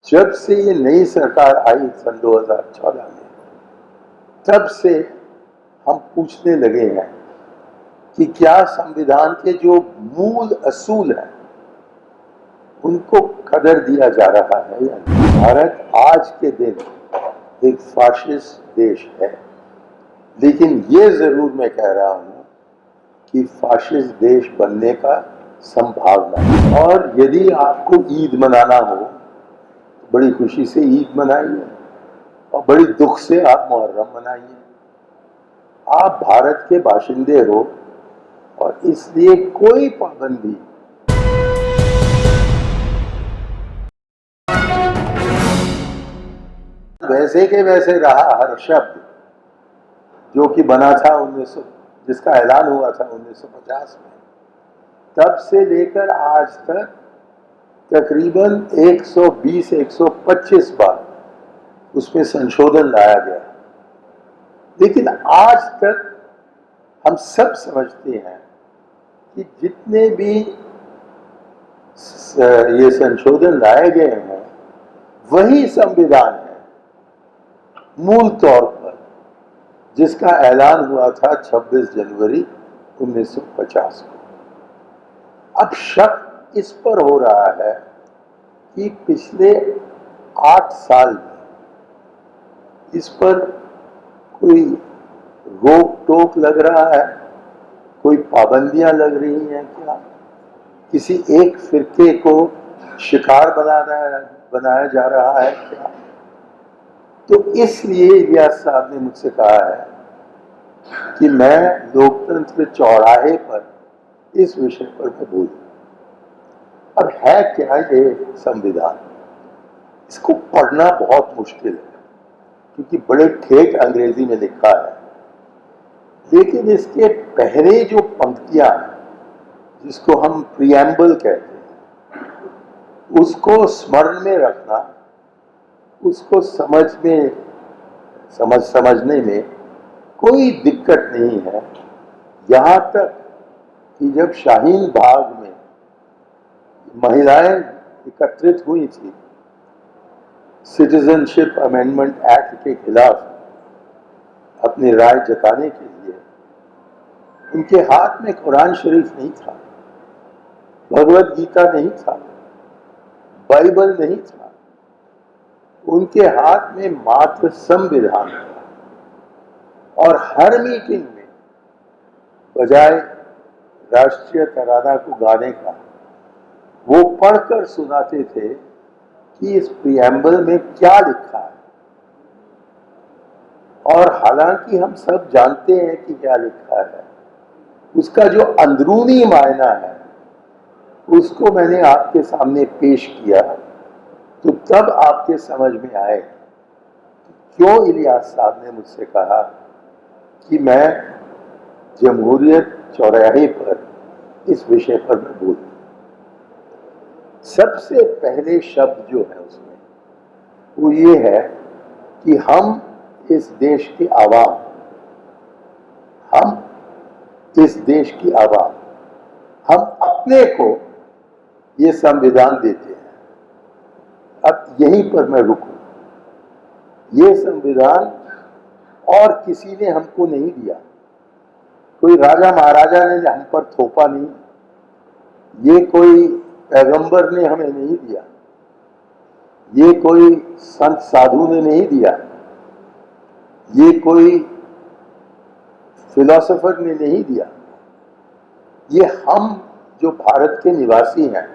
जब से ये नई सरकार आई सन 2014 में, तब से हम पूछने लगे हैं कि क्या संविधान के जो मूल असूल हैं उनको कदर दिया जा रहा है या नहीं। भारत आज के दिन एक फाशिस्ट देश है, लेकिन ये जरूर मैं कह रहा हूं कि फाशिस्ट देश बनने का संभावना है। और यदि आपको ईद मनाना हो तो बड़ी खुशी से ईद मनाइए और बड़ी दुख से आप मुहर्रम मनाइए। आप भारत के बाशिंदे हो और इसलिए कोई पाबंदी वैसे के वैसे रहा। हर शब्द जो कि बना था 1900, जिसका ऐलान हुआ था 1950 में, तब से लेकर आज तक तकरीबन 120-125 बार उसमें संशोधन लाया गया। लेकिन आज तक हम सब समझते हैं कि जितने भी ये संशोधन लाए गए हैं वही संविधान है मूल तौर पर, जिसका ऐलान हुआ था 26 जनवरी 1950 को। अब शक इस पर हो रहा है कि पिछले 8 साल में इस पर कोई रोक टोक लग रहा है, कोई पाबंदियां लग रही हैं क्या, किसी एक फिरके को शिकार बनाया जा रहा है क्या। तो इसलिए इलियास साहब ने मुझसे कहा है कि मैं लोकतंत्र चौराहे पर इस विषय पर मैं बोलूं। अब है क्या ये संविधान? इसको पढ़ना बहुत मुश्किल है क्योंकि बड़े ठेठ अंग्रेजी में लिखा है, लेकिन इसके पहले जो पंक्तियां जिसको हम प्रियम्बल कहते हैं, उसको स्मरण में रखना, उसको समझने में कोई दिक्कत नहीं है। यहां तक कि जब शाहीन बाग में महिलाएं एकत्रित हुई थी सिटीजनशिप अमेंडमेंट एक्ट के खिलाफ अपनी राय जताने के लिए, उनके हाथ में कुरान शरीफ नहीं था, भगवत गीता नहीं था, बाइबल नहीं था, उनके हाथ में मात्र संविधान था। और हर मीटिंग में बजाय राष्ट्रीय तराना को गाने का वो पढ़कर सुनाते थे कि इस प्रियम्बल में क्या लिखा है। और हालांकि हम सब जानते हैं कि क्या लिखा है, उसका जो अंदरूनी मायना है उसको मैंने आपके सामने पेश किया, तो तब आपके समझ में आए क्यों इलियास साहब ने मुझसे कहा कि मैं जमहूरियत चौराहे पर इस विषय पर मैं बोलूं। सबसे पहले शब्द जो है उसमें वो ये है कि हम इस देश की आवाम, हम इस देश की आवाम, हम अपने को ये संविधान देते हैं। अब यहीं पर मैं रुकूं। ये संविधान और किसी ने हमको नहीं दिया, कोई राजा महाराजा ने हम पर थोपा नहीं, ये कोई पैगंबर ने हमें नहीं दिया, ये कोई संत साधु ने नहीं दिया, ये कोई फिलोसोफर ने नहीं दिया। ये हम जो भारत के निवासी हैं,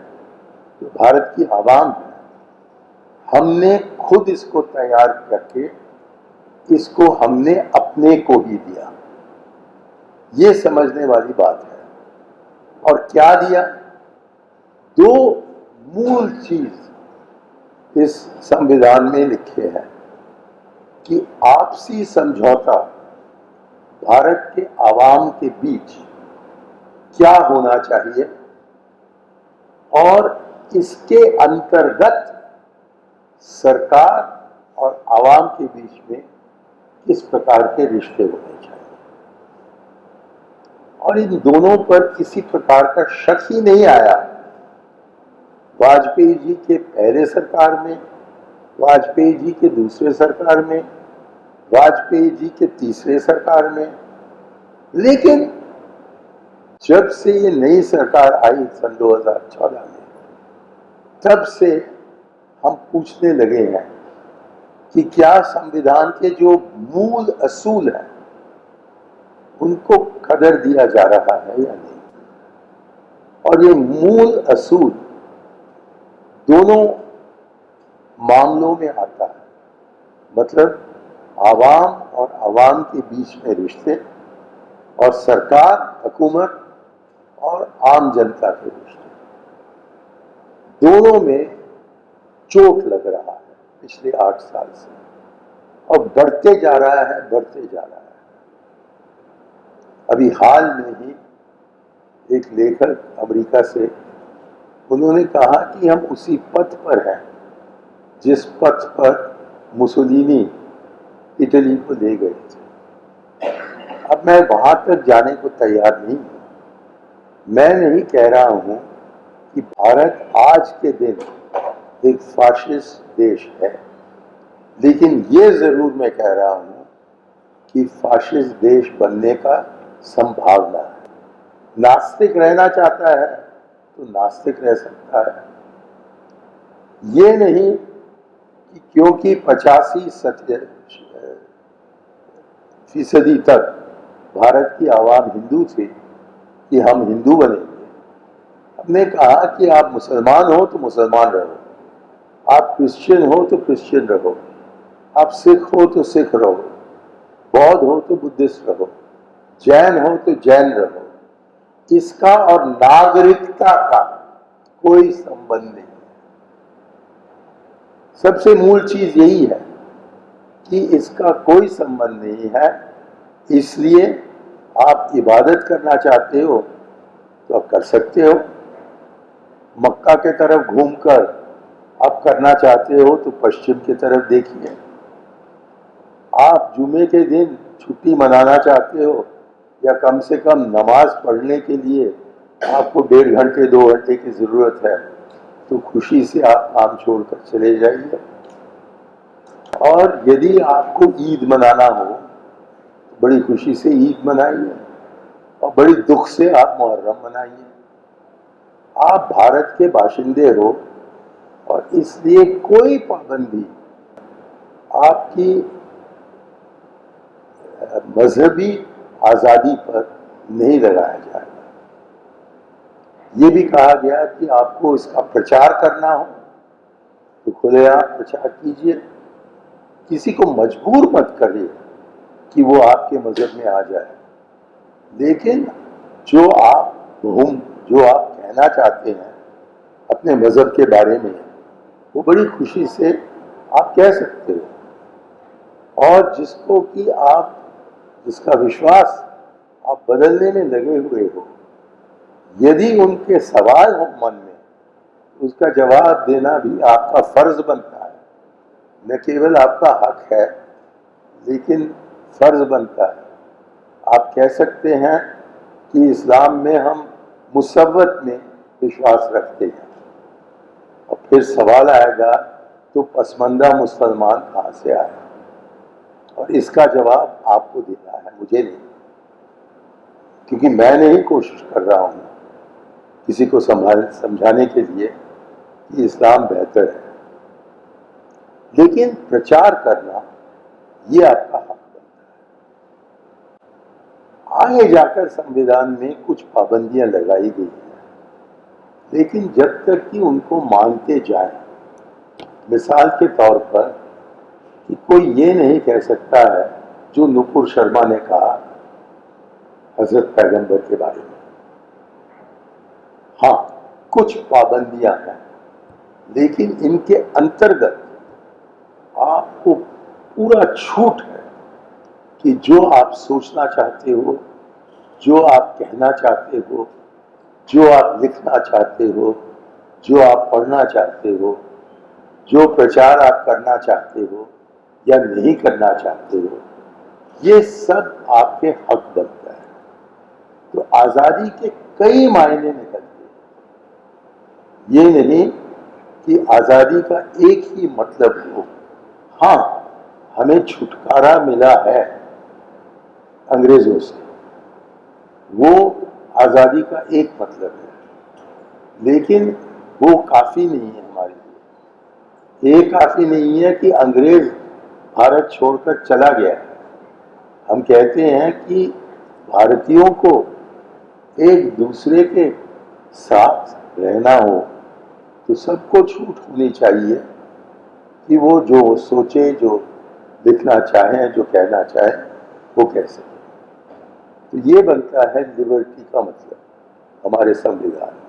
जो भारत की आवाम है, हमने खुद इसको तैयार करके इसको हमने अपने को ही दिया। ये समझने वाली बात है। और क्या दिया? 2 मूल चीज इस संविधान में लिखे हैं कि आपसी समझौता भारत के आवाम के बीच क्या होना चाहिए और इसके अंतर्गत सरकार और आवाम के बीच में किस प्रकार के रिश्ते होने चाहिए। और इन दोनों पर किसी प्रकार का शक ही नहीं आया। वाजपेयी जी के पहले सरकार में वाजपेयी जी के दूसरे सरकार में, वाजपेयी जी के तीसरे सरकार में। लेकिन जब से ये नई सरकार आई सन 2014 में, तब से हम पूछने लगे हैं कि क्या संविधान के जो मूल असूल हैं उनको कदर दिया जा रहा है या नहीं। और ये मूल असूल दोनों मामलों में आता है, मतलब आवाम और आवाम के बीच में रिश्ते, और सरकार, हुकूमत और आम जनता के रिश्ते, दोनों में चोट लग रहा है पिछले 8 साल से, और बढ़ते जा रहा है, बढ़ते जा रहा है। अभी हाल में ही एक लेखक अमेरिका से, उन्होंने कहा कि हम उसी पथ पर हैं जिस पथ पर मुसोलिनी इटली को ले गए थे। अब मैं वहां तक जाने को तैयार नहीं हूं। मैं नहीं कह रहा हूं कि भारत आज के दिन एक फाशिस्ट देश है, लेकिन ये जरूर मैं कह रहा हूं कि फाशिस्ट देश बनने का संभावना है। नास्तिक रहना चाहता है तो नास्तिक रह सकता है। ये नहीं कि क्योंकि 85% तक भारत की आवाम हिंदू थी कि हम हिंदू बनेंगे। हमने कहा कि आप मुसलमान हो तो मुसलमान रहो, आप क्रिश्चियन हो तो क्रिश्चियन रहो, आप सिख हो तो सिख रहो, बौद्ध हो तो बुद्धिस्ट रहो, जैन हो तो जैन रहो। इसका और नागरिकता का कोई संबंध नहीं। सबसे मूल चीज यही है कि इसका कोई संबंध नहीं है। इसलिए आप इबादत करना चाहते हो तो आप कर सकते हो, मक्का के तरफ घूमकर आप करना चाहते हो तो पश्चिम की तरफ देखिए। आप जुमे के दिन छुट्टी मनाना चाहते हो या कम से कम नमाज पढ़ने के लिए आपको 1.5 घंटे 2 घंटे की जरूरत है, तो खुशी से आप काम छोड़कर चले जाइए। और यदि आपको ईद मनाना हो तो बड़ी खुशी से ईद मनाइए, और बड़ी दुख से आप मुहर्रम मनाइए। आप भारत के बाशिंदे हो और इसलिए कोई पाबंदी आपकी मजहबी आजादी पर नहीं लगाया जाएगा। ये भी कहा गया कि आपको इसका प्रचार करना हो तो खुलेआम प्रचार कीजिए, किसी को मजबूर मत करिए कि वो आपके मजहब में आ जाए। लेकिन जो आप कहना चाहते हैं अपने मजहब के बारे में, वो बड़ी खुशी से आप कह सकते हो। और जिसका विश्वास आप बदलने में लगे हुए हो, यदि उनके सवाल हो मन में, उसका जवाब देना भी आपका फर्ज बनता है। न केवल आपका हक है, लेकिन फर्ज बनता है। आप कह सकते हैं कि इस्लाम में हम मुसव्वत में विश्वास रखते हैं, और फिर सवाल आएगा तो पसमंदा मुसलमान कहाँ से आए, और इसका जवाब आपको देना है, मुझे नहीं। क्योंकि मैं नहीं कोशिश कर रहा हूँ किसी को समझाने के लिए कि इस्लाम बेहतर है, लेकिन प्रचार करना ये आपका हक बनता है। आगे जाकर संविधान में कुछ पाबंदियां लगाई गई हैं, लेकिन जब तक कि उनको मानते जाए, मिसाल के तौर पर कि कोई ये नहीं कह सकता है जो नुपुर शर्मा ने कहा हजरत पैगंबर के बारे में। हाँ, कुछ पाबंदियां हैं, लेकिन इनके अंतर्गत आपको पूरा छूट है कि जो आप सोचना चाहते हो, जो आप कहना चाहते हो, जो आप लिखना चाहते हो, जो आप पढ़ना चाहते हो, जो प्रचार आप करना चाहते हो या नहीं करना चाहते हो, ये सब आपके हक बनता है। तो आजादी के कई मायने निकलते हैं। ये नहीं कि आज़ादी का एक ही मतलब हो। हाँ, हमें छुटकारा मिला है अंग्रेजों से, वो आज़ादी का एक मतलब है, लेकिन वो काफ़ी नहीं है हमारे लिए। ये काफ़ी नहीं है कि अंग्रेज भारत छोड़कर चला गया है। हम कहते हैं कि भारतीयों को एक दूसरे के साथ रहना हो तो सबको छूट होनी चाहिए कि वो जो सोचे, जो लिखना चाहें, जो कहना चाहें, वो कह सकें। तो ये बनता है लिबर्टी का मतलब हमारे संविधान में।